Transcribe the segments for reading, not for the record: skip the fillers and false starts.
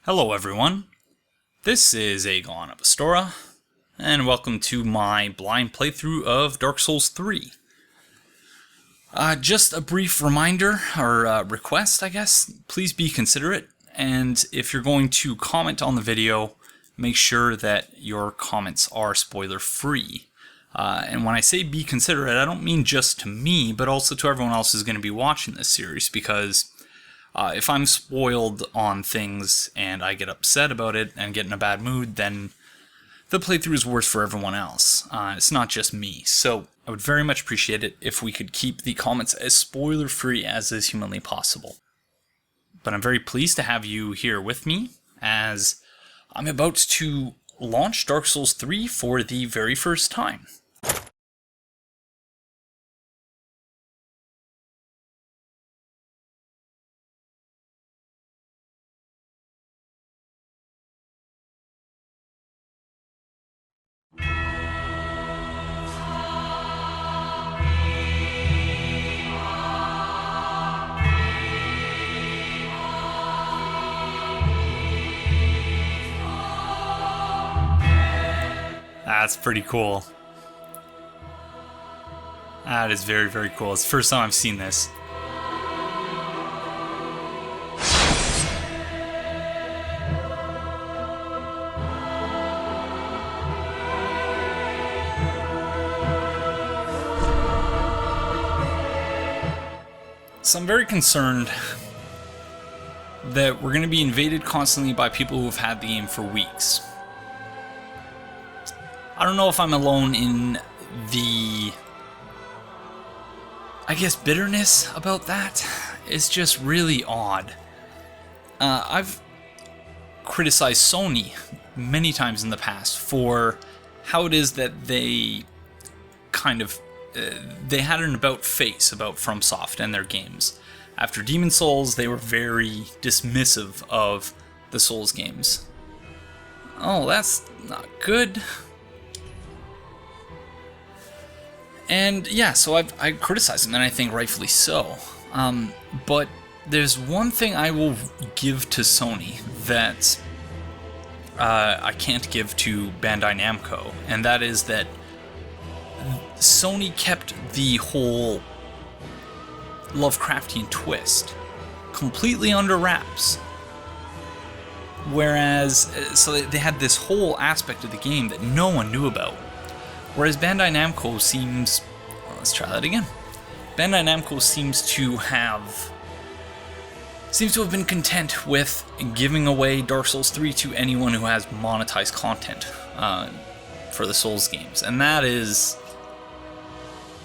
Hello everyone, this is Aegon of Astora, and welcome to my blind playthrough of Dark Souls 3. Just a brief reminder, or request I guess, please be considerate, and if you're going to comment on the video, make sure that your comments are spoiler free. And when I say be considerate, I don't mean just to me, but also to everyone else who's going to be watching this series, because if I'm spoiled on things and I get upset about it and get in a bad mood, then the playthrough is worse for everyone else. It's not just me. So I would very much appreciate it if we could keep the comments as spoiler-free as is humanly possible. But I'm very pleased to have you here with me as I'm about to launch Dark Souls 3 for the very first time. That's pretty cool. That is very, very cool. It's the first time I've seen this. So I'm very concerned that we're going to be invaded constantly by people who have had the game for weeks. I don't know if I'm alone in the, I guess, bitterness about that. It's just really odd. I've criticized Sony many times in the past for how it is that they kind of, they had an about face about FromSoft and their games. After Demon Souls, they were very dismissive of the Souls games. Oh, that's not good. And yeah, so I criticize them, and I think rightfully so. But there's one thing I will give to Sony that I can't give to Bandai Namco, and that is that Sony kept the whole Lovecraftian twist completely under wraps. Whereas, so they had this whole aspect of the game that no one knew about. Whereas Bandai Namco seems, well, let's try that again. Bandai Namco seems to have been content with giving away Dark Souls 3 to anyone who has monetized content for the Souls games. And that is,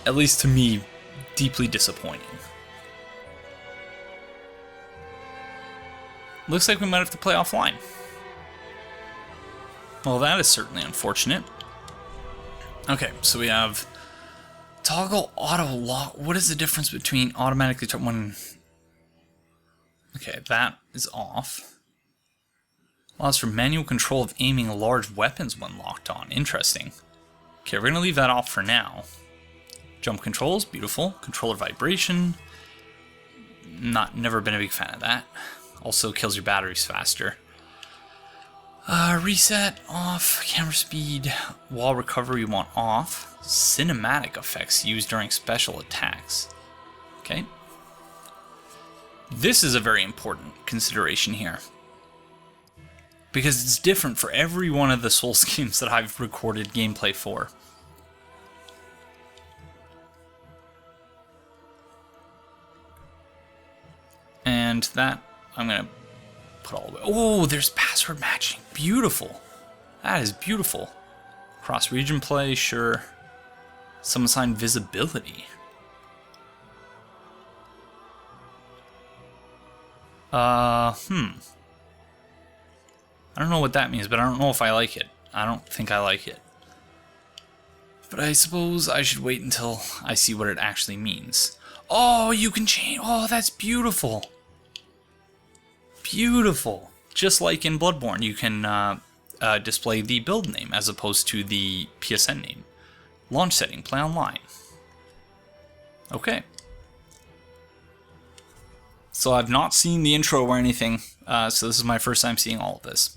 at least to me, deeply disappointing. Looks like we might have to play offline. Well, that is certainly unfortunate. Okay, so we have toggle auto lock. What is the difference between automatically when? Okay, that is off. Allows for manual control of aiming large weapons when locked on. Interesting. Okay, we're gonna leave that off for now. Jump controls, beautiful. Controller vibration. Never been a big fan of that. Also kills your batteries faster. Reset, off, camera speed, wall recovery we want off, cinematic effects used during special attacks. Okay. This is a very important consideration here, because it's different for every one of the Souls games that I've recorded gameplay for. And that, I'm going to put all the way. Oh, there's password matching. Beautiful. That is beautiful. Cross-region play, sure. Some assigned visibility. I don't know what that means, but I don't know if I like it. I don't think I like it. But I suppose I should wait until I see what it actually means. Oh, you can change. Oh, that's beautiful. Beautiful. Just like in Bloodborne, you can display the build name as opposed to the PSN name. Launch setting, play online. Okay. So I've not seen the intro or anything, so this is my first time seeing all of this.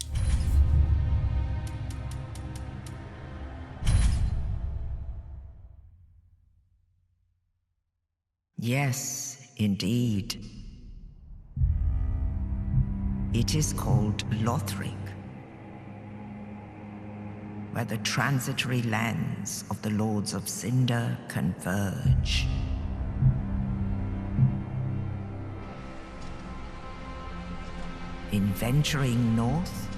Yes, indeed. It is called Lothric, where the transitory lands of the Lords of Cinder converge. In venturing north,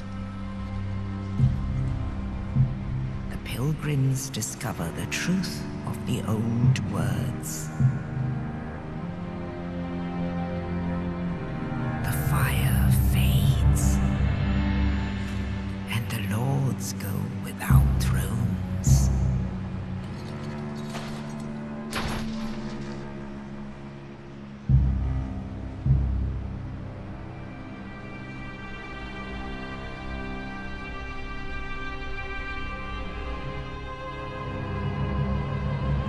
the pilgrims discover the truth of the old words. The fire fades, and the lords go without thrones.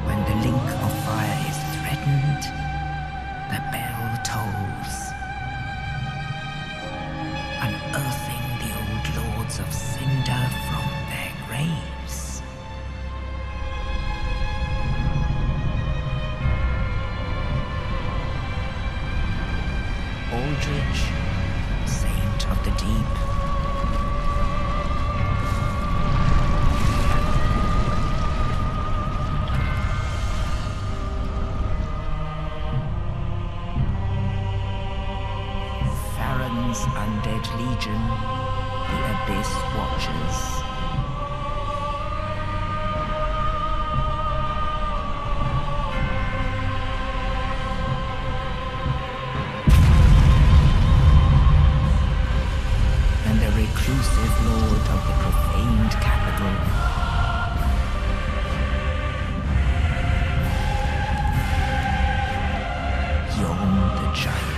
When the link of fire is threatened, the bell tolls, unearthing the old lords of Cinder from their graves. Aldrich, saint of the deep, Farron's undead legion, the Abyss Watchers. And the reclusive lord of the profaned capital, Yom the Giant.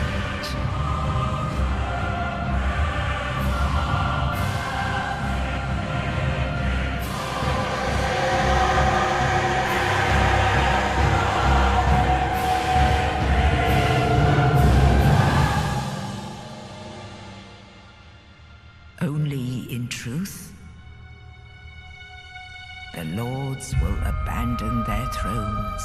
Only in truth, the lords will abandon their thrones.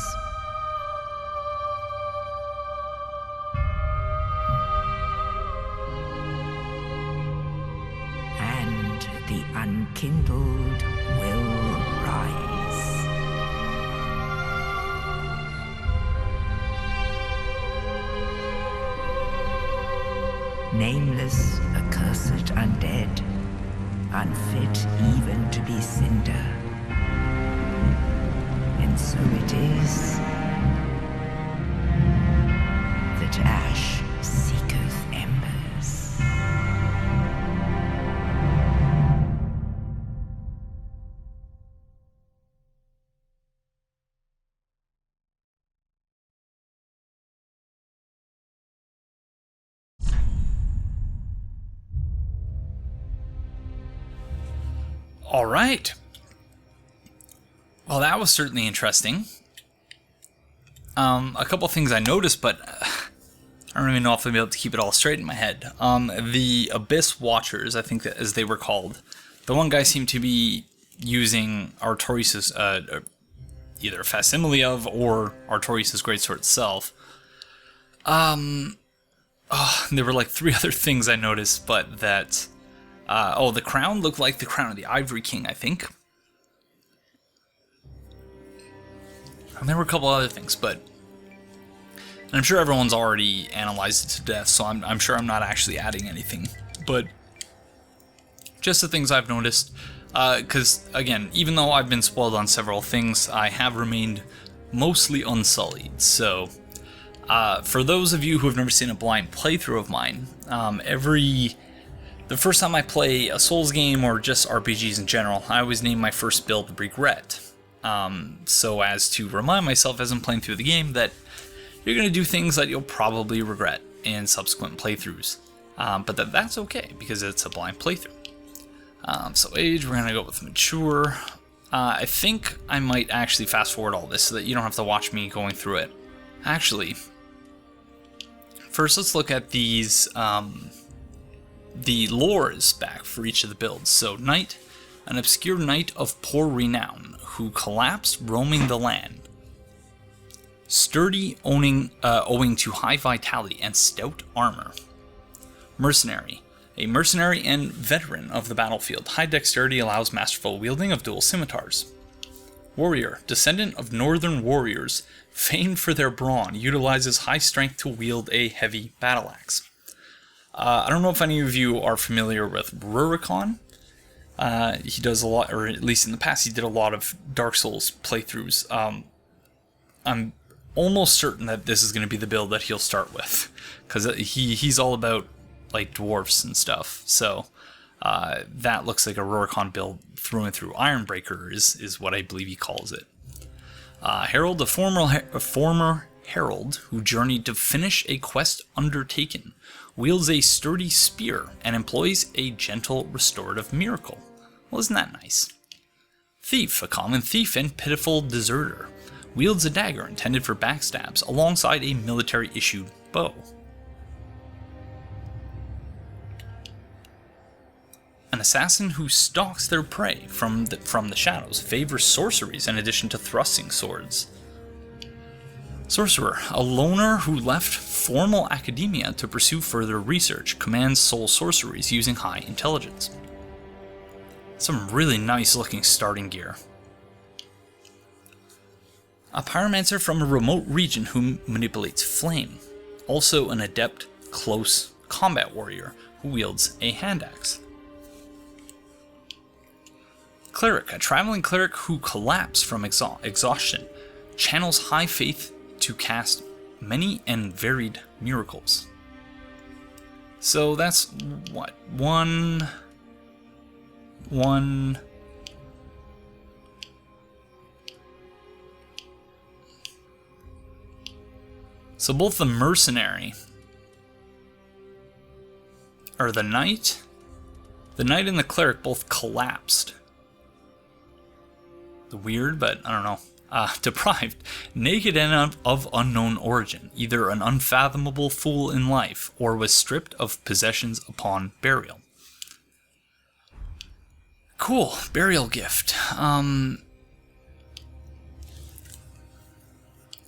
And the unkindled will rise. Nameless, accursed undead, unfit even to be cinder. And so it is that ash seeketh embers. All right. Well, that was certainly interesting. A couple things I noticed, but I don't even know if I'll be able to keep it all straight in my head. The Abyss Watchers, I think that as they were called, the one guy seemed to be using Artorias' either a facsimile of or Artorias' greatsword itself. There were like 3 other things I noticed, but that the crown looked like the crown of the Ivory King, I think. And there were a couple other things, but and I'm sure everyone's already analyzed it to death, so I'm sure I'm not actually adding anything. But just the things I've noticed, because again, even though I've been spoiled on several things, I have remained mostly unsullied. So for those of you who have never seen a blind playthrough of mine, the first time I play a Souls game or just RPGs in general, I always name my first build Regret. So as to remind myself as I'm playing through the game that you're going to do things that you'll probably regret in subsequent playthroughs. But that's okay, because it's a blind playthrough. So age, we're going to go with mature. I think I might actually fast forward all this so that you don't have to watch me going through it. Actually, First, let's look at these, the lores back for each of the builds. So, Knight, an obscure knight of poor renown, who collapsed roaming the land. Sturdy, owing to high vitality and stout armor. Mercenary, a mercenary and veteran of the battlefield. High dexterity allows masterful wielding of dual scimitars. Warrior, descendant of northern warriors, famed for their brawn, utilizes high strength to wield a heavy battle axe. I don't know if any of you are familiar with Rurikon. He does a lot, or at least in the past, he did a lot of Dark Souls playthroughs. I'm almost certain that this is going to be the build that he'll start with, because he's all about like dwarfs and stuff. So that looks like a Rurikon build through and through. Ironbreaker is what I believe he calls it. Herald, a former herald who journeyed to finish a quest undertaken, wields a sturdy spear and employs a gentle restorative miracle. Well, isn't that nice? Thief, a common thief and pitiful deserter, wields a dagger intended for backstabs alongside a military-issued bow. An assassin who stalks their prey from the shadows, favors sorceries in addition to thrusting swords. Sorcerer, a loner who left formal academia to pursue further research, commands soul sorceries using high intelligence. Some really nice looking starting gear. A pyromancer from a remote region who manipulates flame. Also an adept close combat warrior who wields a hand axe. Cleric, a traveling cleric who collapsed from exhaustion, channels high faith to cast many and varied miracles. So that's what? One. So both the mercenary, or the knight and the cleric both collapsed. Weird, but I don't know. Deprived, naked and of unknown origin, either an unfathomable fool in life, or was stripped of possessions upon burial. Cool, burial gift.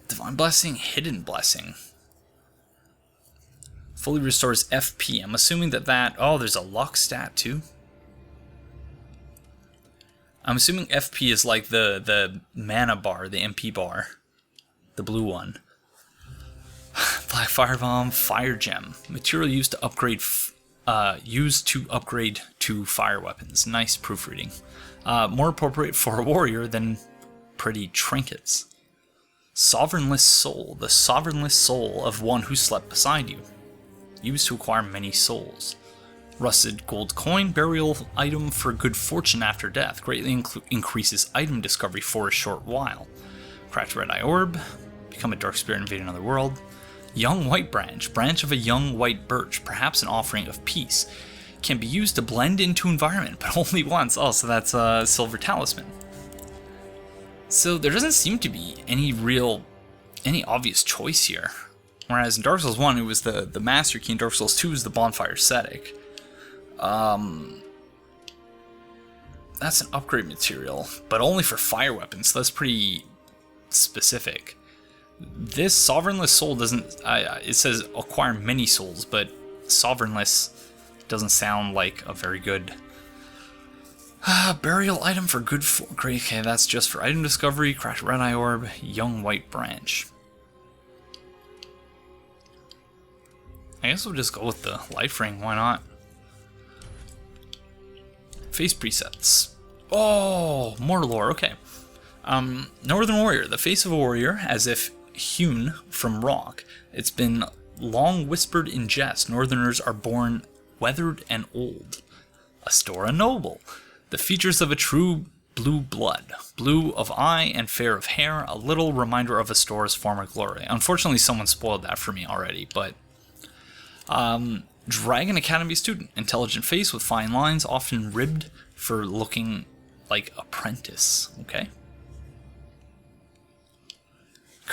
Divine Blessing, Hidden Blessing. Fully restores FP. I'm assuming that... Oh, there's a luck stat too. I'm assuming FP is like the mana bar, the MP bar. The blue one. Black Firebomb, Fire Gem. Material used to upgrade to fire weapons. Nice proofreading. More appropriate for a warrior than pretty trinkets. Sovereignless Soul. The sovereignless soul of one who slept beside you. Used to acquire many souls. Rusted gold coin, burial item for good fortune after death. Greatly increases item discovery for a short while. Cracked red eye orb. Become a dark spirit, invade another world. Young white branch. Branch of a young white birch. Perhaps an offering of peace. Can be used to blend into environment, but only once. Oh, so that's a silver talisman. So there doesn't seem to be any obvious choice here. Whereas in Dark Souls 1, it was the Master Key. In Dark Souls 2 is the Bonfire Ascetic. That's an upgrade material, but only for fire weapons, so that's pretty specific. This Sovereignless Soul doesn't... it says acquire many souls, but Sovereignless doesn't sound like a very good... burial item for good... Great, okay, that's just for item discovery. Cracked red eye orb, young white branch. I guess we'll just go with the life ring, why not? Face presets. Oh, more lore, okay. Northern Warrior. The face of a warrior, as if hewn from rock. It's been long whispered in jest. Northerners are born weathered and old. Astora Noble. The features of a true blue blood. Blue of eye and fair of hair. A little reminder of Astora's former glory. Unfortunately, someone spoiled that for me already, but... Dragon Academy student. Intelligent face with fine lines, often ribbed for looking like apprentice. Okay.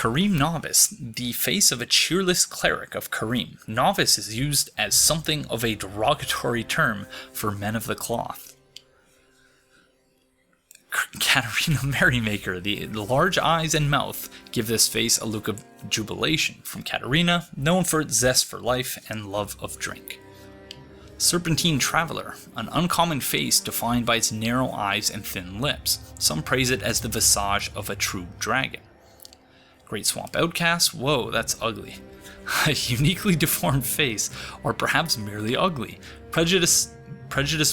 Kareem Novice, the face of a cheerless cleric of Kareem. Novice is used as something of a derogatory term for men of the cloth. Katarina Merrymaker, the large eyes and mouth give this face a look of jubilation. From Katarina, known for its zest for life and love of drink. Serpentine Traveler, an uncommon face defined by its narrow eyes and thin lips. Some praise it as the visage of a true dragon. Great Swamp Outcast, whoa, that's ugly. A uniquely deformed face, or perhaps merely ugly. Prejudice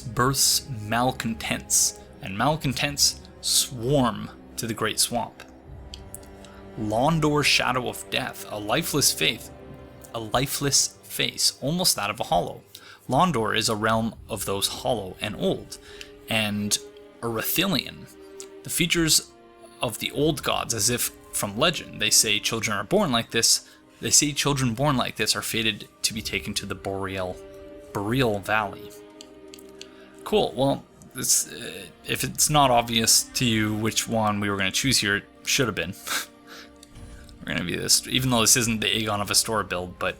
births malcontents, and malcontents swarm to the Great Swamp. Londor Shadow of Death, a lifeless face, almost that of a hollow. Londor is a realm of those hollow and old, and Erythilian, the features of the old gods, as if from legend. They say children born like this are fated to be taken to the Boreal Valley. Cool. Well, if it's not obvious to you which one we were going to choose here, it should have been. We're going to be this, even though this isn't the Aegon of Astora build, but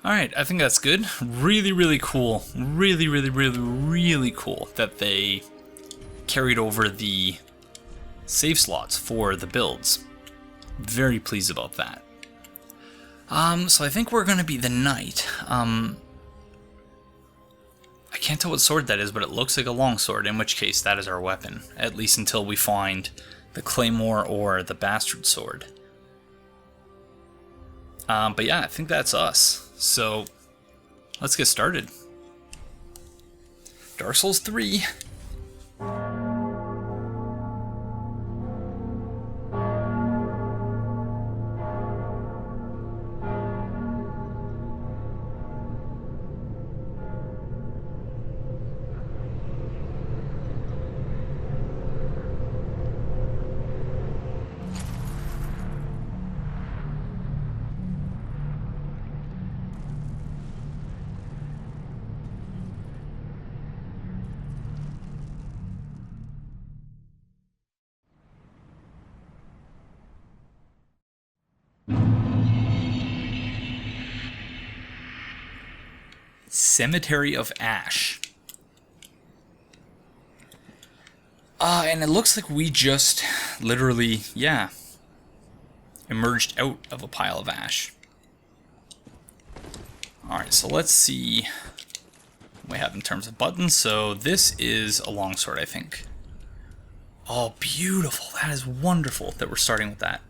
alright, I think that's good. Really cool. Really cool that they carried over the save slots for the builds. Very pleased about that. So I think we're going to be the knight. I can't tell what sword that is, but it looks like a longsword, in which case that is our weapon. At least until we find the claymore or the bastard sword. But yeah, I think that's us. So, let's get started. Dark Souls 3. Cemetery of Ash. And it looks like we just literally, yeah, emerged out of a pile of ash. Alright, so let's see what we have in terms of buttons. So this is a longsword, I think. Oh, beautiful. That is wonderful that we're starting with that.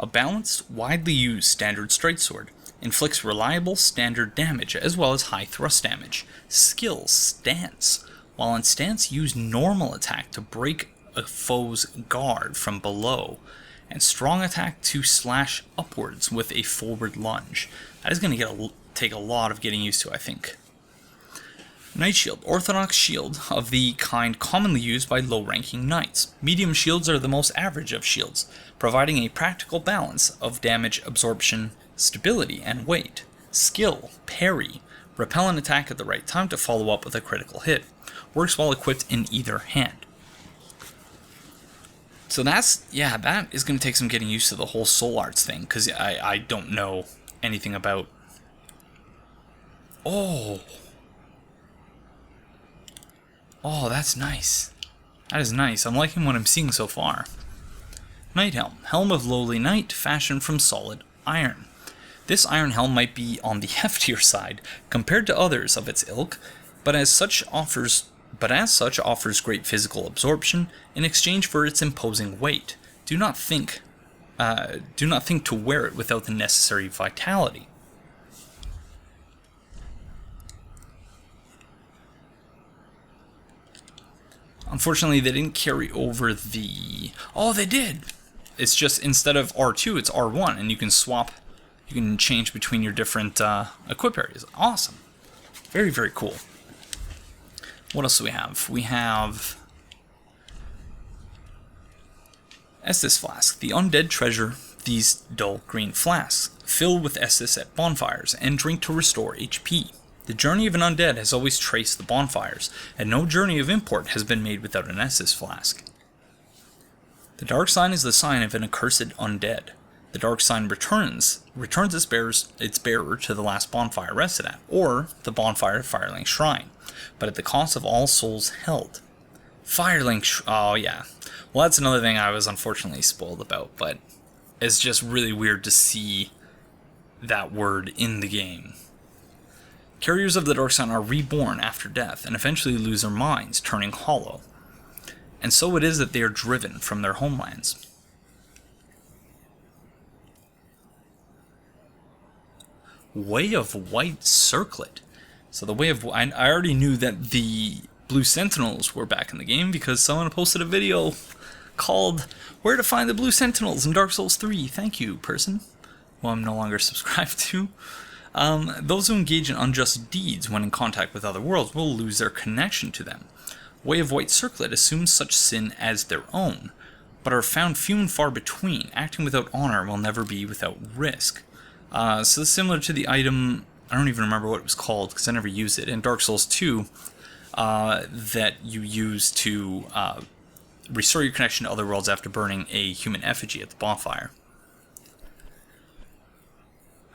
A balanced, widely used standard straight sword. Inflicts reliable standard damage as well as high thrust damage. Skills, stance. While in stance, use normal attack to break a foe's guard from below, and strong attack to slash upwards with a forward lunge. That is going to take a lot of getting used to, I think. Knight Shield. Orthodox shield of the kind commonly used by low-ranking knights. Medium shields are the most average of shields, providing a practical balance of damage absorption, stability, and weight. Skill, parry. Repel an attack at the right time to follow up with a critical hit. Works while equipped in either hand. So that's, yeah, that is going to take some getting used to the whole soul arts thing, because I don't know anything about... Oh! Oh, that's nice. That is nice. I'm liking what I'm seeing so far. Knight Helm. Helm of lowly knight, fashioned from solid iron. This iron helm might be on the heftier side compared to others of its ilk, but as such offers great physical absorption in exchange for its imposing weight. Do not think to wear it without the necessary vitality. Unfortunately, they didn't carry over the... Oh, they did! It's just, instead of R2, it's R1, and you can swap, you can change between your different equip areas. Awesome. Very, very cool. What else do we have? We have... Estus Flask. The undead treasure these dull green flasks. Fill with Estus at bonfires, and drink to restore HP. The journey of an undead has always traced the bonfires, and no journey of import has been made without an Estus Flask. The dark sign is the sign of an accursed undead. The dark sign returns its bearer to the last bonfire rested at, or the bonfire at Firelink Shrine, but at the cost of all souls held. Oh yeah. Well, that's another thing I was unfortunately spoiled about, but it's just really weird to see that word in the game. Carriers of the dark sign are reborn after death, and eventually lose their minds, turning hollow. And so it is that they are driven from their homelands. Way of White Circlet. So the Way of... I already knew that the Blue Sentinels were back in the game because someone posted a video called Where to Find the Blue Sentinels in Dark Souls 3. Thank you, person. Well, I'm no longer subscribed to. Those who engage in unjust deeds when in contact with other worlds will lose their connection to them. Way of White Circlet assumes such sin as their own, but are found few and far between. Acting without honor will never be without risk. So similar to the item, I don't even remember what it was called because I never used it, in Dark Souls 2, that you use to restore your connection to other worlds after burning a human effigy at the bonfire.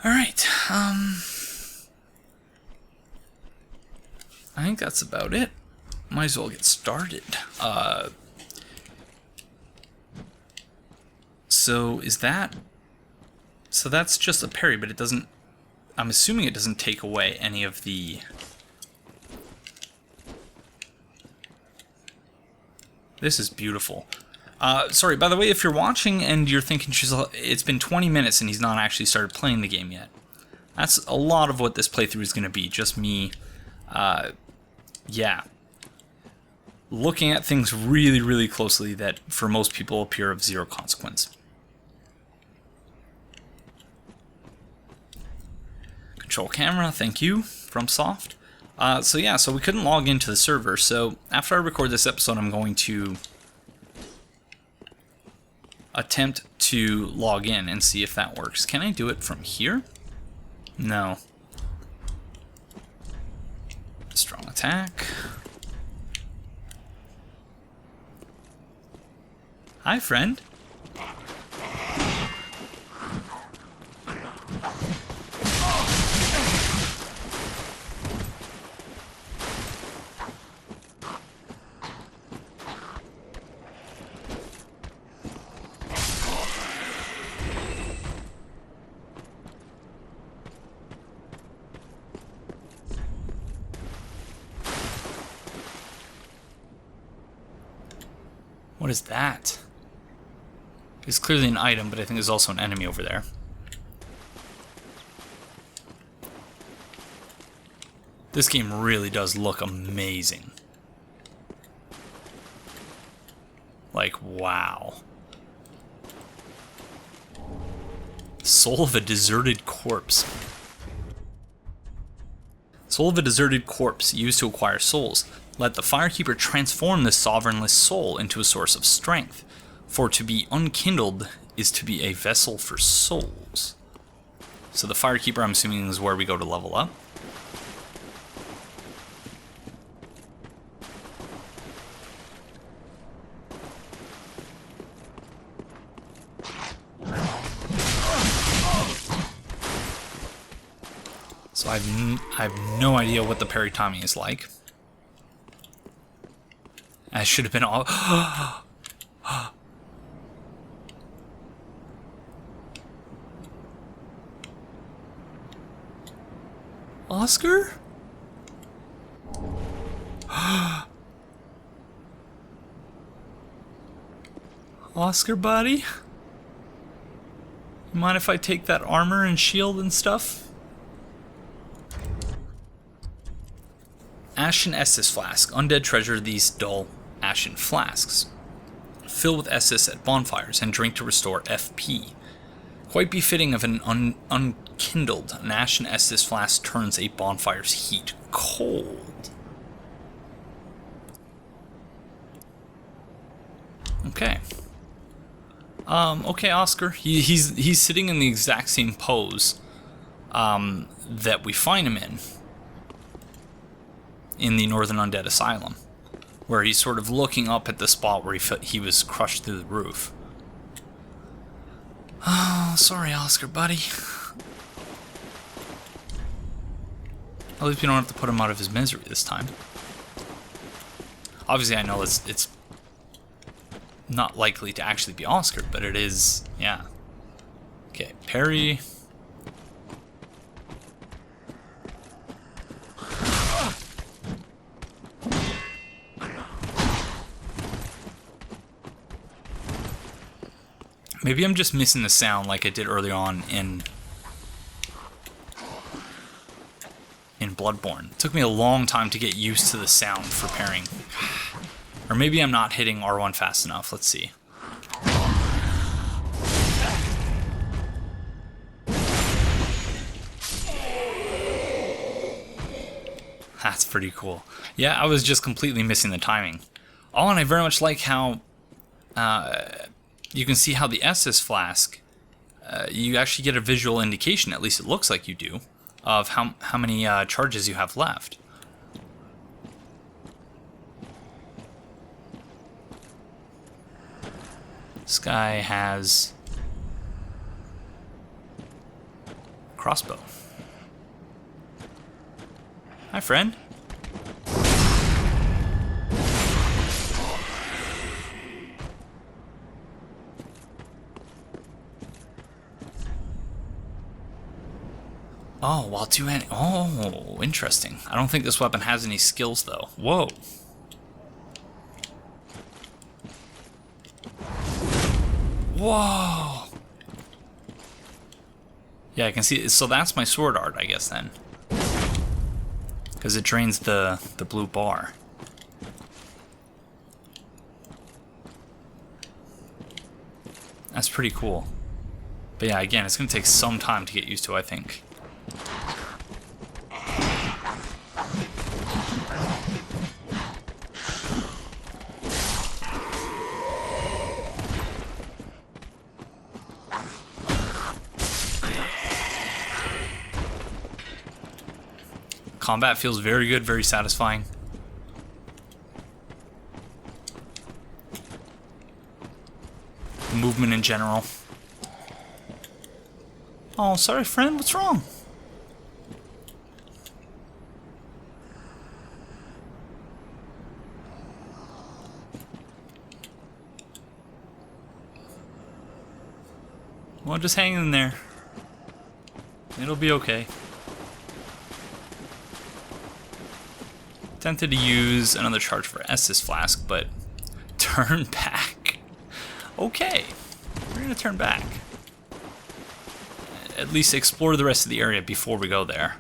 Alright, I think that's about it. Might as well get started. So is that... So that's just a parry, but it doesn't... I'm assuming it doesn't take away any of the... This is beautiful. Sorry, by the way, if you're watching and you're thinking it's been 20 minutes and he's not actually started playing the game yet, that's a lot of what this playthrough is going to be. Just me, yeah, looking at things really, really closely that for most people appear of zero consequence. Control camera, thank you, FromSoft. So yeah, so we couldn't log into the server, so after I record this episode, I'm going to attempt to log in and see if that works. Can I do it from here? No. Strong attack. Hi, friend. What is that? It's clearly an item, but I think there's also an enemy over there. This game really does look amazing. Like, wow. Soul of a deserted corpse. Soul of a deserted corpse, used to acquire souls. Let the Firekeeper transform this sovereignless soul into a source of strength. For to be unkindled is to be a vessel for souls. So the Firekeeper, I'm assuming, is where we go to level up. So I have no idea what the parry timing is like. I should have been all... Oscar? Oscar, buddy? You mind if I take that armor and shield and stuff? Ashen Estus Flask. Undead treasure these dull ashen flasks. Fill with Estus at bonfires and drink to restore FP. Quite befitting of an unkindled. An Ashen Estus Flask turns a bonfire's heat cold. Okay. Okay, Oscar. He's sitting in the exact same pose that we find him in the Northern Undead Asylum, where he's sort of looking up at the spot where he was crushed through the roof. Oh, sorry, Oscar, buddy. At least we don't have to put him out of his misery this time. Obviously, I know it's not likely to actually be Oscar, but it is, yeah. Okay, parry. Maybe I'm just missing the sound like I did early on in Bloodborne. It took me a long time to get used to the sound for parrying. Or maybe I'm not hitting R1 fast enough. Let's see. That's pretty cool. Yeah, I was just completely missing the timing. Oh, and I very much like how you can see how the Estus Flask, you actually get a visual indication, at least it looks like you do, of how many charges you have left. This guy has crossbow. Hi, friend. Oh, while two hand. Oh, interesting. I don't think this weapon has any skills, though. Whoa. Whoa. Yeah, I can see. So that's my sword art, I guess, then. Because it drains the blue bar. That's pretty cool. But yeah, again, it's going to take some time to get used to, I think. Combat feels very good, very satisfying. The movement in general. Oh, sorry, friend. What's wrong? Well, just hang in there. It'll be okay. Tempted to use another charge for Estus Flask, but turn back. Okay, we're gonna turn back. At least explore the rest of the area before we go there.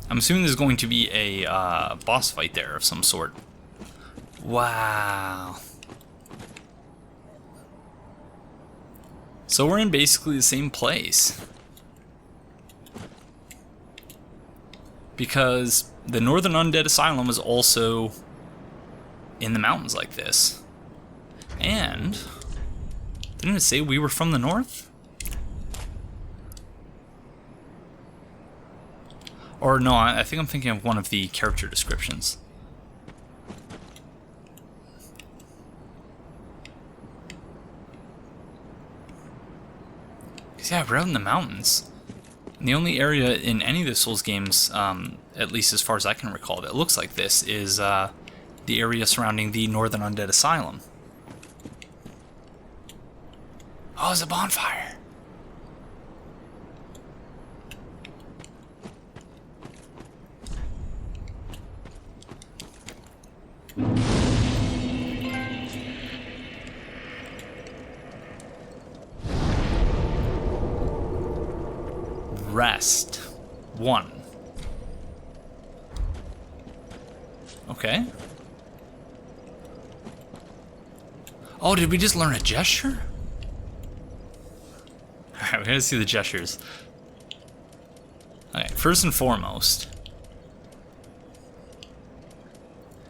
I'm assuming there's going to be a boss fight there of some sort. Wow. So we're in basically the same place. Because the Northern Undead Asylum is also in the mountains like this. And didn't it say we were from the north? Or no, I think I'm thinking of one of the character descriptions. Yeah, we're out in the mountains. And the only area in any of the Souls games, at least as far as I can recall, that looks like this is the area surrounding the Northern Undead Asylum. Oh, it's a bonfire. Rest. 1. Okay. Oh, did we just learn a gesture? Alright, we gotta see the gestures. Okay, first and foremost.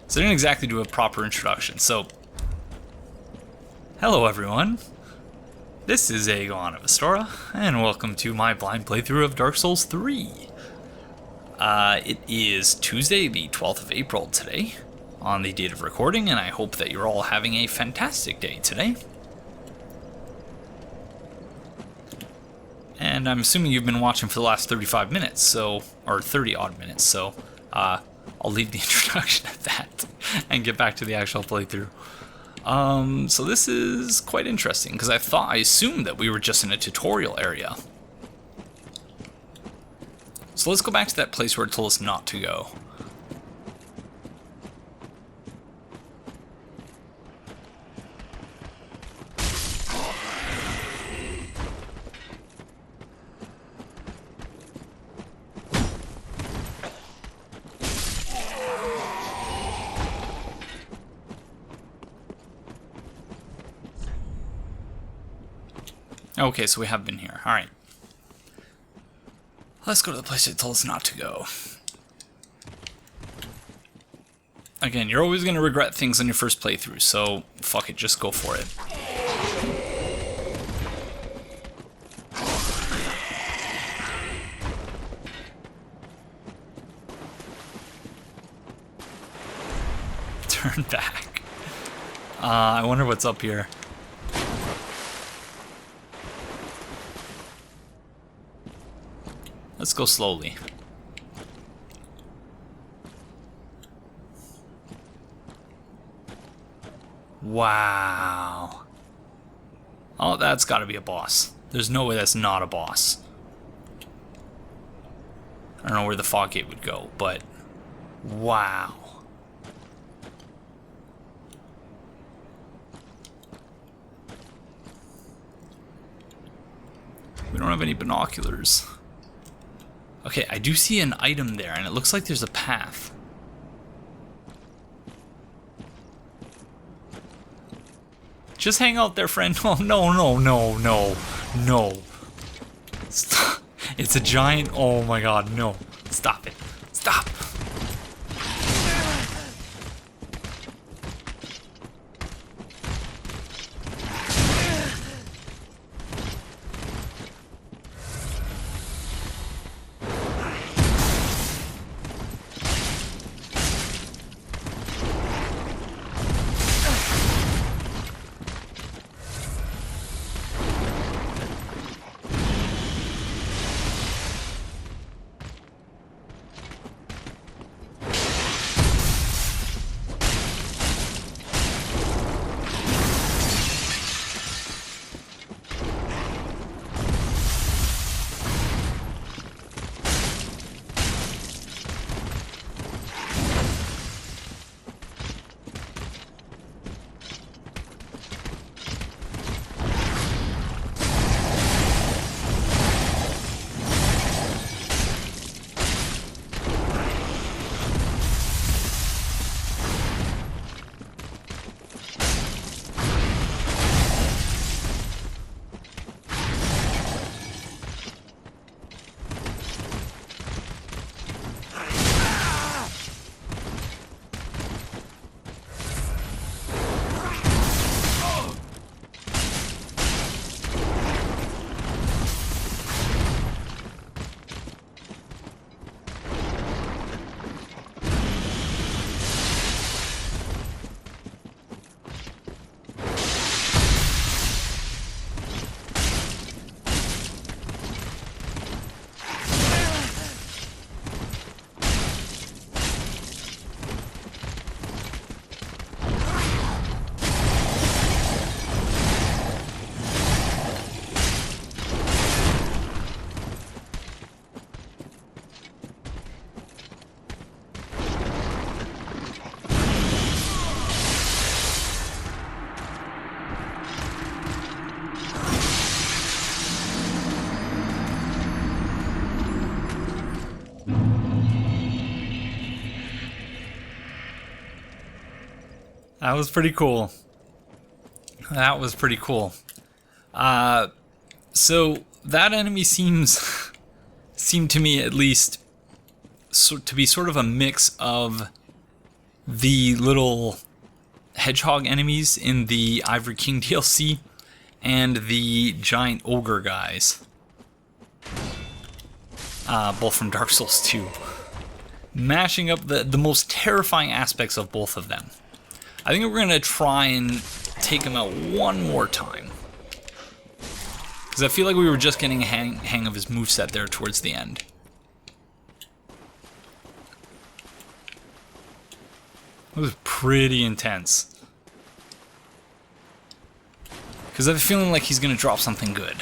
So I didn't exactly do a proper introduction, so... Hello everyone. This is Aegon of Astora, and welcome to my blind playthrough of Dark Souls 3. It is Tuesday, the 12th of April today, on the date of recording, and I hope that you're all having a fantastic day today. And I'm assuming you've been watching for the last 35 minutes, so, or 30 odd minutes, so I'll leave the introduction at that and get back to the actual playthrough. So this is quite interesting, because I assumed that we were just in a tutorial area. So let's go back to that place where it told us not to go. Okay, so we have been here. Alright. Let's go to the place it told us not to go. Again, you're always going to regret things on your first playthrough, so fuck it, just go for it. Turn back. I wonder what's up here. Let's go slowly. Wow. Oh, that's got to be a boss. There's no way that's not a boss. I don't know where the fog gate would go, but wow. We don't have any binoculars. Okay, I do see an item there, and it looks like there's a path. Just hang out there, friend. Oh, no, no, no, no, no. Stop. It's a giant... Oh my god, no. Stop it. Stop. That was pretty cool. That was pretty cool. So that enemy seemed to me at least to be sort of a mix of the little hedgehog enemies in the Ivory King DLC and the giant ogre guys. Both from Dark Souls 2. Mashing up the most terrifying aspects of both of them. I think we're going to try and take him out one more time. Because I feel like we were just getting a hang of his moveset there towards the end. It was pretty intense. Because I have a feeling like he's going to drop something good.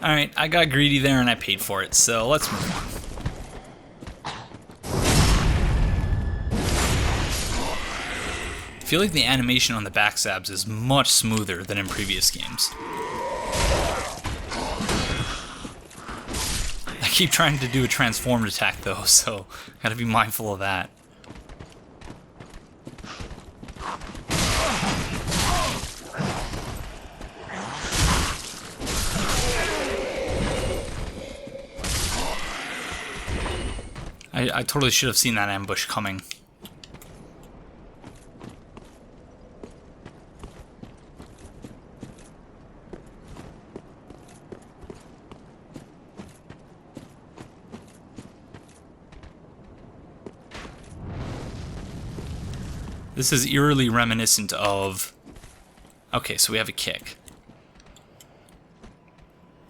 Alright, I got greedy there and I paid for it, so let's move on. I feel like the animation on the backstabs is much smoother than in previous games. I keep trying to do a transformed attack though, so gotta be mindful of that. I totally should have seen that ambush coming. This is eerily reminiscent of... Okay, so we have a kick.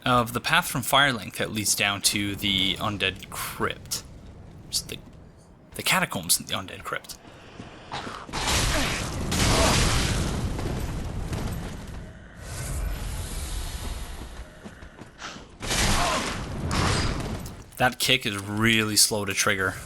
Of the path from Firelink that leads down to the Undead Crypt. Just the catacombs in the Undead Crypt. That kick is really slow to trigger.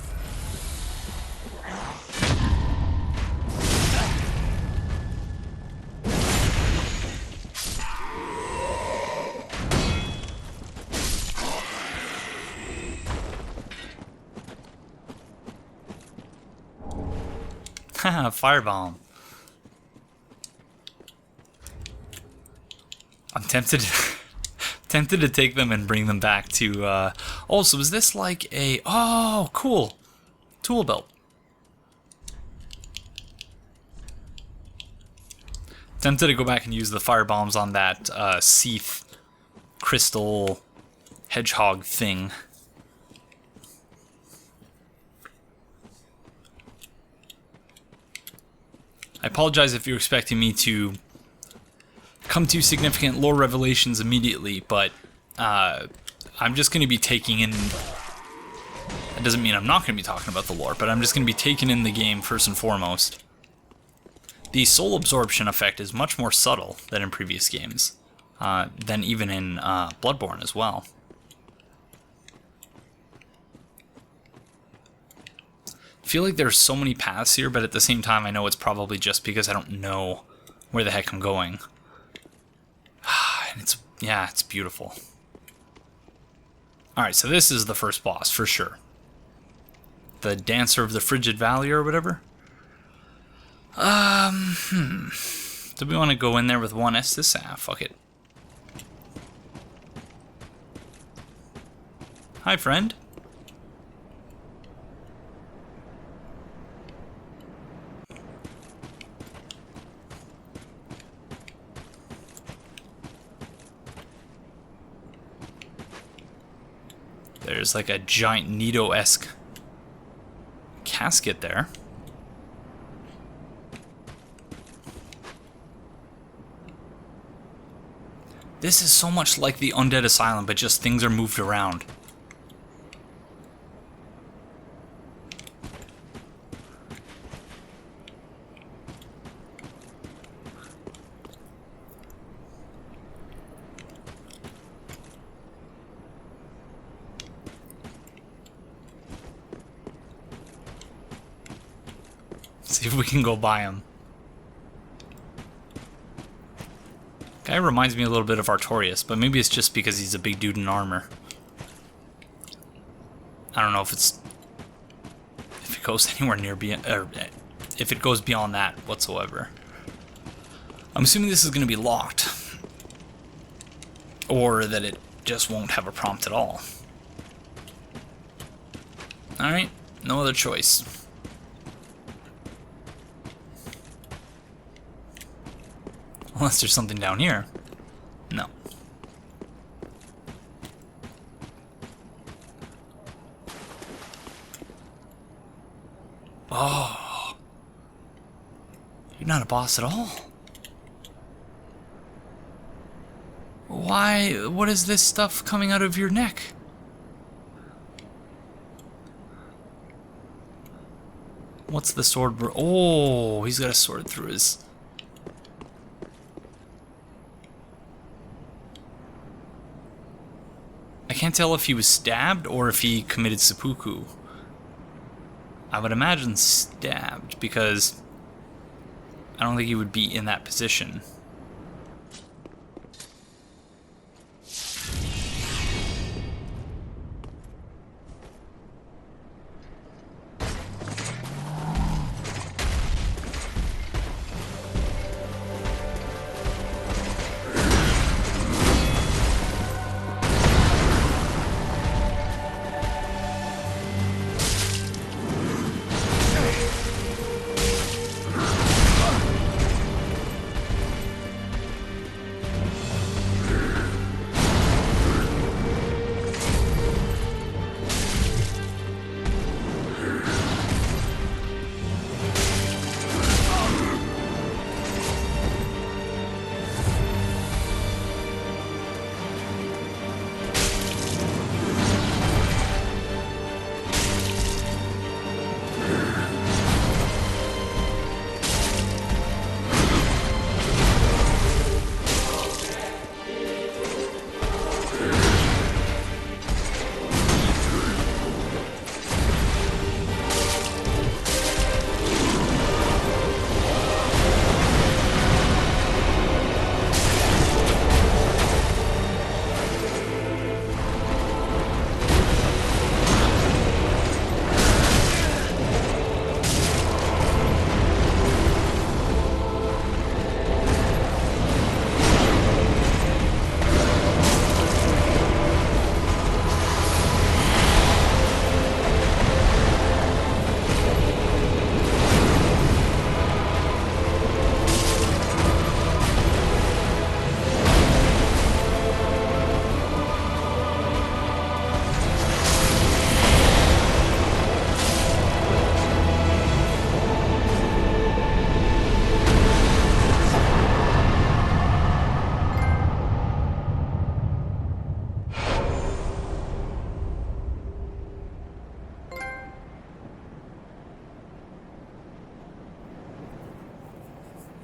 Haha, firebomb. I'm tempted to take them and bring them back to oh, so is this like a oh cool tool belt. Tempted to go back and use the fire bombs on that Seath crystal hedgehog thing. I apologize if you're expecting me to come to significant lore revelations immediately, but I'm just going to be taking in... That doesn't mean I'm not going to be talking about the lore, but I'm just going to be taking in the game first and foremost. The soul absorption effect is much more subtle than in previous games, than even in Bloodborne as well. I feel like there's so many paths here, but at the same time I know it's probably just because I don't know where the heck I'm going. And it's beautiful. Alright, so this is the first boss, for sure. The Dancer of the Frigid Valley or whatever. Do we want to go in there with one Estus? Ah, fuck it. Hi, friend. There's like a giant Nido-esque casket there. This is so much like the Undead Asylum, but just things are moved around. See if we can go by him. Guy reminds me a little bit of Artorias, but maybe it's just because he's a big dude in armor. I don't know if it goes anywhere near beyond, or if it goes beyond that whatsoever. I'm assuming this is going to be locked, or that it just won't have a prompt at all. All right, no other choice. Unless there's something down here. No. Oh. You're not a boss at all. Why? What is this stuff coming out of your neck? What's the sword? Oh, he's got a sword through his... I can't tell if he was stabbed or if he committed seppuku. I would imagine stabbed, because I don't think he would be in that position.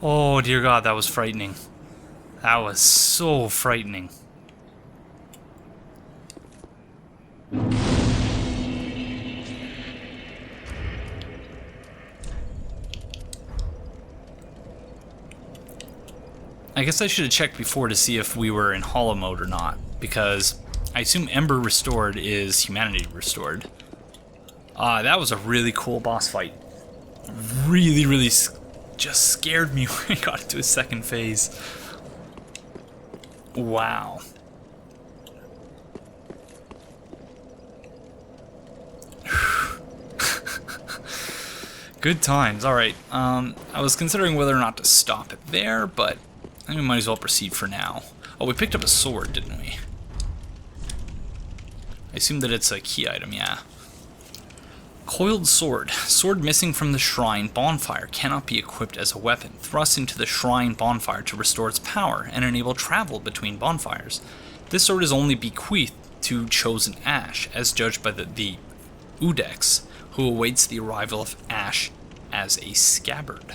Oh dear God, that was frightening. That was so frightening. I guess I should have checked before to see if we were in hollow mode or not, because I assume Ember Restored is Humanity Restored. That was a really cool boss fight. Really just scared me when I got into a second phase. Wow. Good times. Alright, I was considering whether or not to stop it there, but I think we might as well proceed for now. Oh, we picked up a sword, didn't we? I assume that it's a key item, yeah. Coiled sword. Sword missing from the shrine bonfire cannot be equipped as a weapon. Thrust into the shrine bonfire to restore its power and enable travel between bonfires. This sword is only bequeathed to chosen Ash, as judged by the Udex, who awaits the arrival of Ash as a scabbard.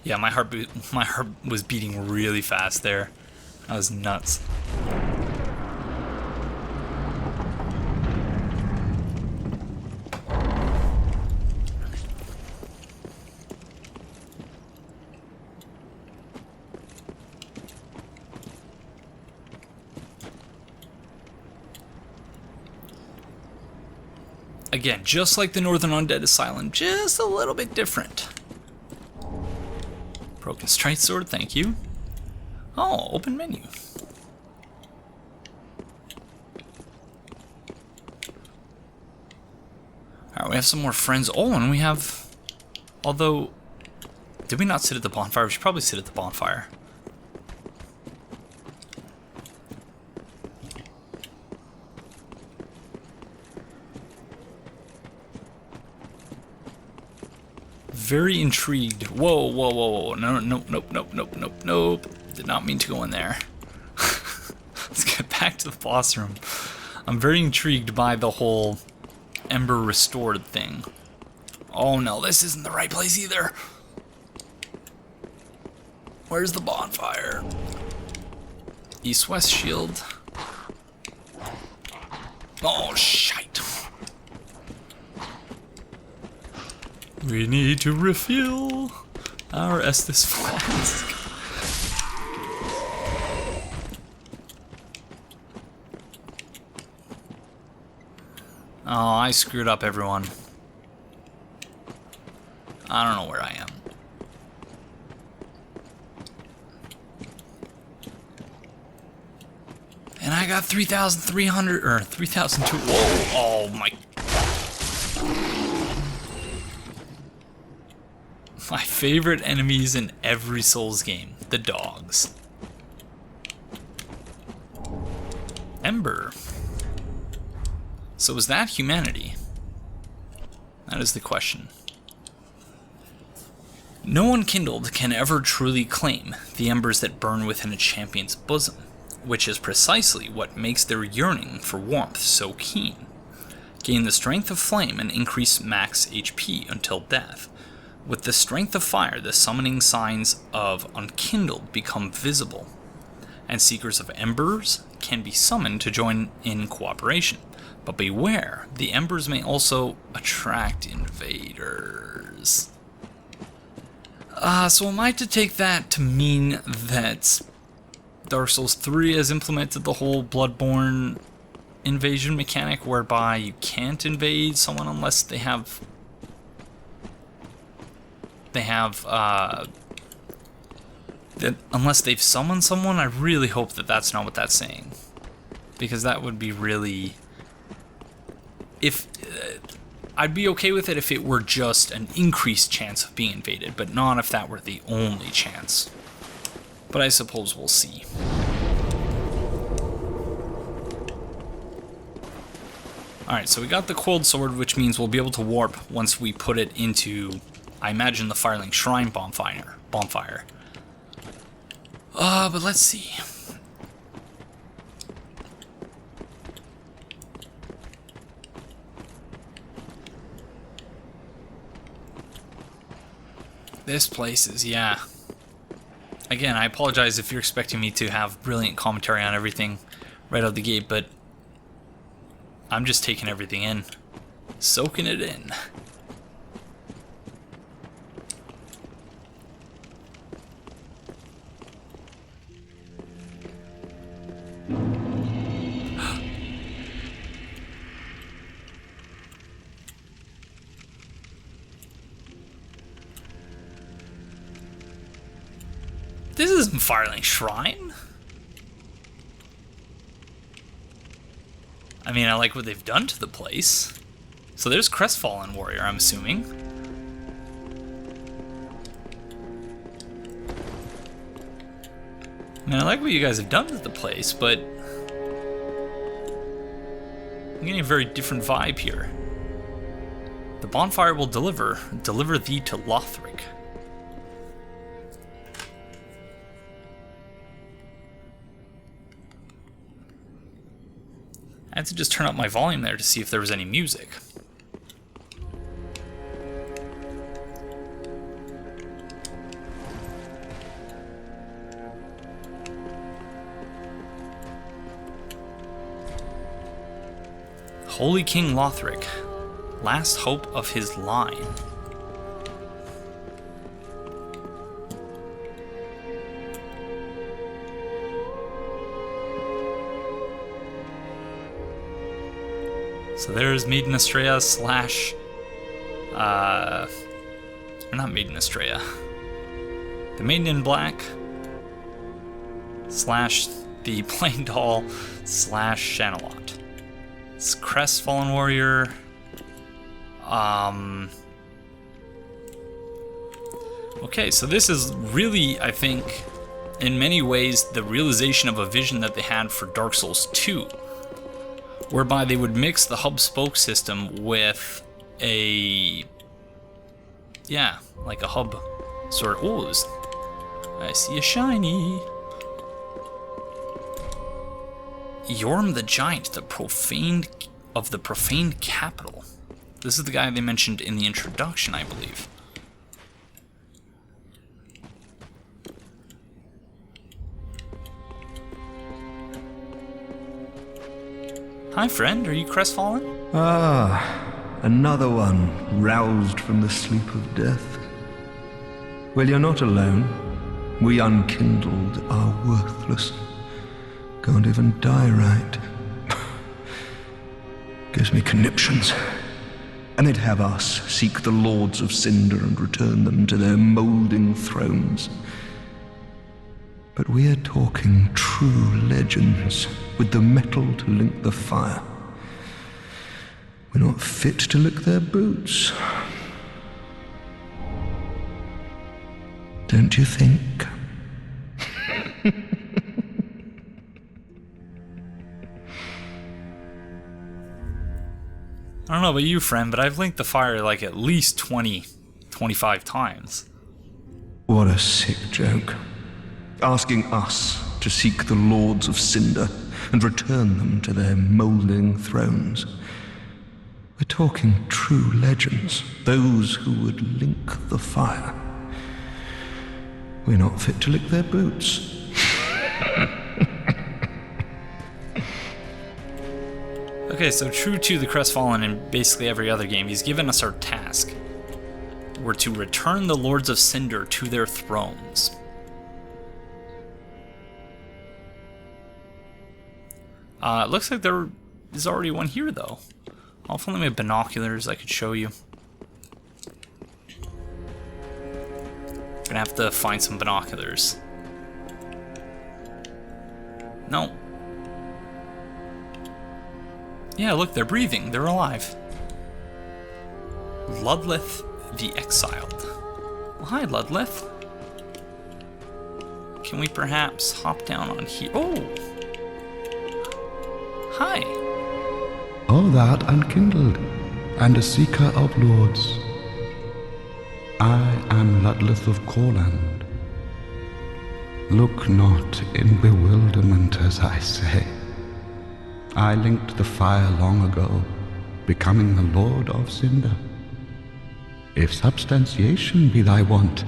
Yeah, my heart was beating really fast there. That was nuts. Again, just like the Northern Undead Asylum, just a little bit different. Broken Strike Sword, thank you. Oh, open menu. Alright, we have some more friends. Oh, and we have... Although... Did we not sit at the bonfire? We should probably sit at the bonfire. Very intrigued. Whoa, whoa, whoa, whoa. No, no, nope, nope, nope, nope, nope. Did not mean to go in there. Let's get back to the boss room. I'm very intrigued by the whole Ember Restored thing. Oh no, this isn't the right place either. Where's the bonfire? East-West shield. Oh, shite. We need to refill our Estus flask. Oh, I screwed up, everyone. I don't know where I am. And I got 3,300 or 3,002. Whoa! Oh my. My favorite enemies in every Souls game, the dogs. Ember. So is that humanity? That is the question. No one kindled can ever truly claim the embers that burn within a champion's bosom, which is precisely what makes their yearning for warmth so keen. Gain the strength of flame and increase max HP until death. With the strength of fire, the summoning signs of unkindled become visible, and seekers of embers can be summoned to join in cooperation. But beware, the embers may also attract invaders. So am I to take that to mean that Dark Souls 3 has implemented the whole Bloodborne invasion mechanic, whereby you can't invade someone unless they have... unless they've summoned someone? I really hope that that's not what that's saying, because that would be really... I'd be okay with it if it were just an increased chance of being invaded, but not if that were the only chance. But I suppose we'll see. Alright, so we got the Coiled Sword, which means we'll be able to warp once we put it into, I imagine, the Firelink Shrine bonfire. But let's see. This place is, yeah. Again, I apologize if you're expecting me to have brilliant commentary on everything right out the gate, but I'm just taking everything in. Soaking it in. This isn't Firelink Shrine. I mean, I like what they've done to the place. So there's Crestfallen Warrior, I'm assuming. I mean, I like what you guys have done to the place, but I'm getting a very different vibe here. The bonfire will deliver thee to Lothric. I had to just turn up my volume there to see if there was any music. Holy King Lothric, last hope of his line. So there's Maiden Astrea slash, or not Maiden Astrea, the Maiden in Black slash the Plain Doll slash Shanalot. It's Crestfallen Warrior. Okay, so this is really, I think, in many ways, the realization of a vision that they had for Dark Souls 2. Whereby they would mix the hub-spoke system with a, yeah, like a hub sort of, I see a shiny. Yorm the Giant, the profaned capital. This is the guy they mentioned in the introduction, I believe. Hi, friend. Are you crestfallen? Ah, another one roused from the sleep of death. Well, you're not alone. We unkindled are worthless. Can't even die right. Gives me conniptions. And they'd have us seek the Lords of Cinder and return them to their moulding thrones. But we're talking true legends, with the metal to link the fire. We're not fit to lick their boots. Don't you think? I don't know about you, friend, but I've linked the fire like at least 20, 25 times. What a sick joke. Asking us to seek the Lords of Cinder and return them to their moulding thrones. We're talking true legends, those who would link the fire. We're not fit to lick their boots. Okay, so true to the Crestfallen in basically every other game, he's given us our task. We're to return the Lords of Cinder to their thrones. It looks like there is already one here, though. I'll only my binoculars I could show you. Gonna have to find some binoculars. No. Yeah, look, they're breathing. They're alive. Ludleth the Exiled. Well, hi, Ludleth. Can we perhaps hop down on here? Oh! Hi. All that unkindled, and a seeker of lords. I am Ludleth of Corland. Look not in bewilderment as I say. I linked the fire long ago, becoming the Lord of Cinder. If substantiation be thy want,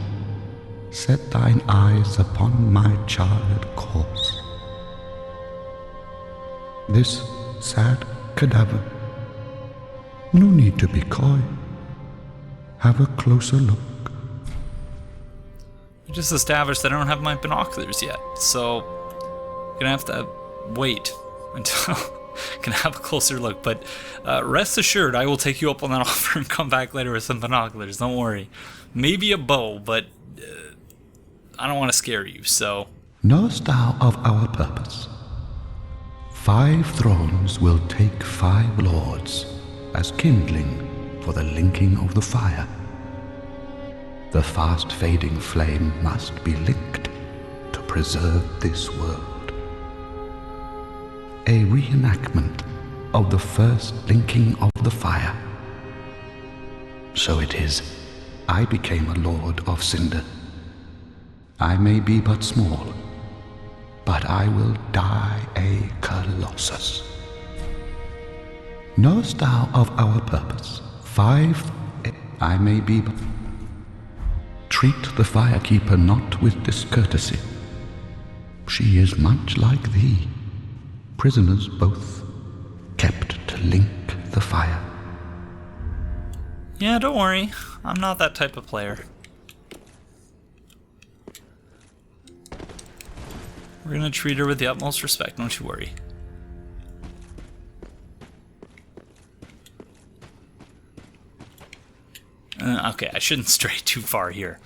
set thine eyes upon my charred corpse. This sad cadaver, no need to be coy. Have a closer look. We just established that I don't have my binoculars yet, so I'm gonna have to wait until I can have a closer look. But rest assured, I will take you up on that offer and come back later with some binoculars. Don't worry. Maybe a bow, but I don't want to scare you, so... Knowest thou of our purpose? 5 thrones will take 5 lords as kindling for the linking of the fire. The fast-fading flame must be linked to preserve this world. A reenactment of the first linking of the fire. So it is, I became a lord of Cinder. I may be but small, but I will die a colossus. Knowest thou of our purpose? 5, I may be but... Treat the firekeeper not with discourtesy. She is much like thee, prisoners both, kept to link the fire. Yeah, don't worry. I'm not that type of player. We're gonna treat her with the utmost respect, don't you worry. Okay, I shouldn't stray too far here.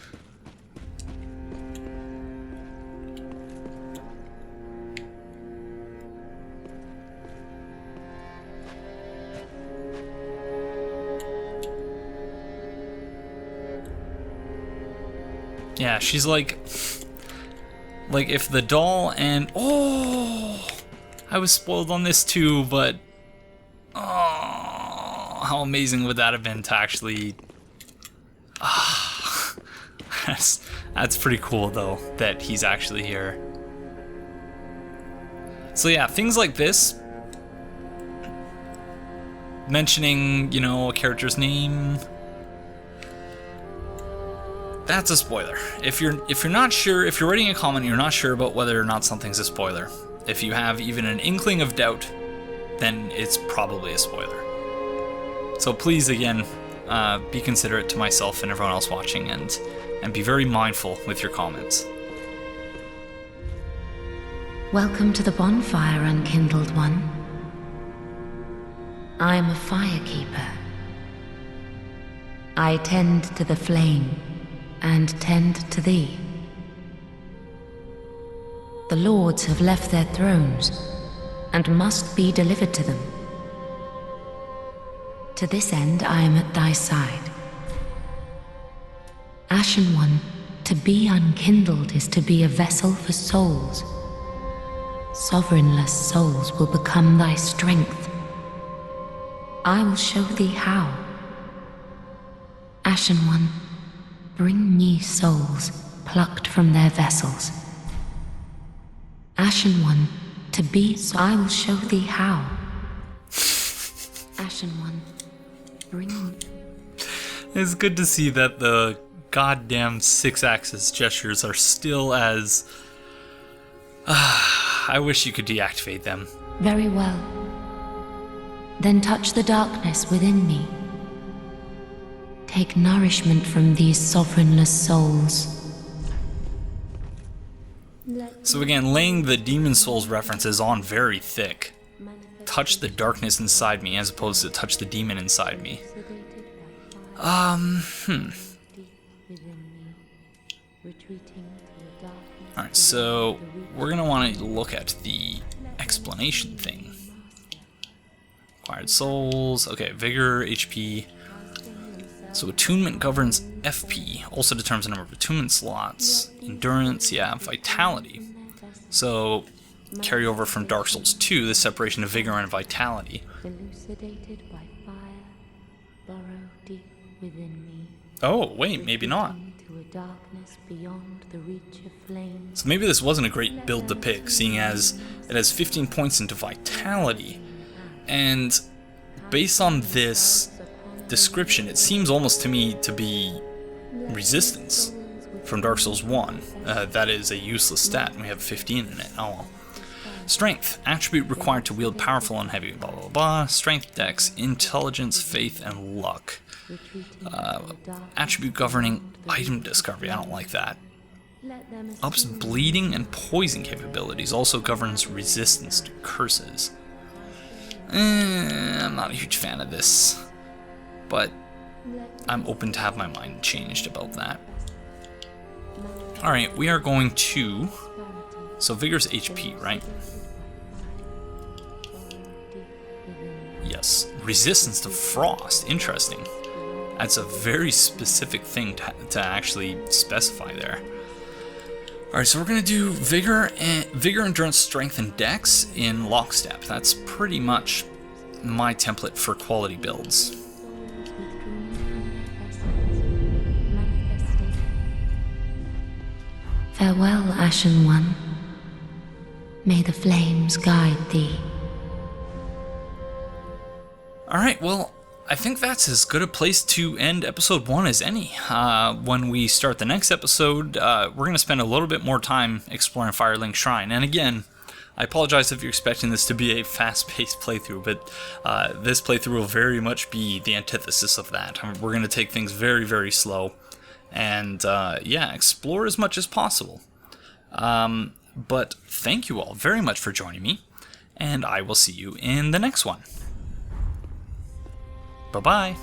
Yeah, she's like if the doll and... Oh! I was spoiled on this too, but... Oh, how amazing would that have been to actually... That's pretty cool though, that he's actually here. So yeah, things like this, mentioning, you know, a character's name, that's a spoiler. If you're not sure, if you're writing a comment and you're not sure about whether or not something's a spoiler, if you have even an inkling of doubt, then it's probably a spoiler. So please, again, be considerate to myself and everyone else watching, and be very mindful with your comments. Welcome to the bonfire, unkindled one. I am a firekeeper. I tend to the flame and tend to thee. The lords have left their thrones and must be delivered to them. To this end I am at thy side. Ashen One, to be unkindled is to be a vessel for souls. Sovereignless souls will become thy strength. I will show thee how. Ashen One, bring me souls plucked from their vessels. Ashen One, to be so I will show thee how. Ashen One, bring me. It's good to see that the goddamn 6-axis gestures are still as... I wish you could deactivate them. Very well. Then touch the darkness within me. Take nourishment from these sovereignless souls. So again, laying the Demon Souls references on very thick. Touch the darkness inside me as opposed to touch the demon inside me. Alright, so we're gonna want to look at the explanation thing. Acquired souls, okay, vigor, HP. So attunement governs FP, also determines the number of attunement slots. Endurance, yeah, vitality. So carry over from Dark Souls 2, the separation of vigor and vitality. Oh, wait, maybe not. So maybe this wasn't a great build to pick, seeing as it has 15 points into vitality. And based on this, description, it seems almost to me to be resistance from Dark Souls 1. That is a useless stat, and we have 15 in it. Oh well. Strength, attribute required to wield powerful and heavy, blah blah blah. Strength, dex, intelligence, faith, and luck. Attribute governing item discovery, I don't like that. Ups bleeding and poison capabilities, also governs resistance to curses. I'm not a huge fan of this, but I'm open to have my mind changed about that. Alright, we are going to... So Vigor's HP, right? Yes. Resistance to frost. Interesting. That's a very specific thing to actually specify there. Alright, so we're going to do Vigor, Endurance, Strength, and Dex in lockstep. That's pretty much my template for quality builds. Farewell, Ashen One. May the flames guide thee. Alright, well, I think that's as good a place to end episode 1 as any. When we start the next episode, we're going to spend a little bit more time exploring Firelink Shrine. And again, I apologize if you're expecting this to be a fast-paced playthrough, but this playthrough will very much be the antithesis of that. We're going to take things very, very slow and, yeah, explore as much as possible. But thank you all very much for joining me, and I will see you in the next one. Bye-bye.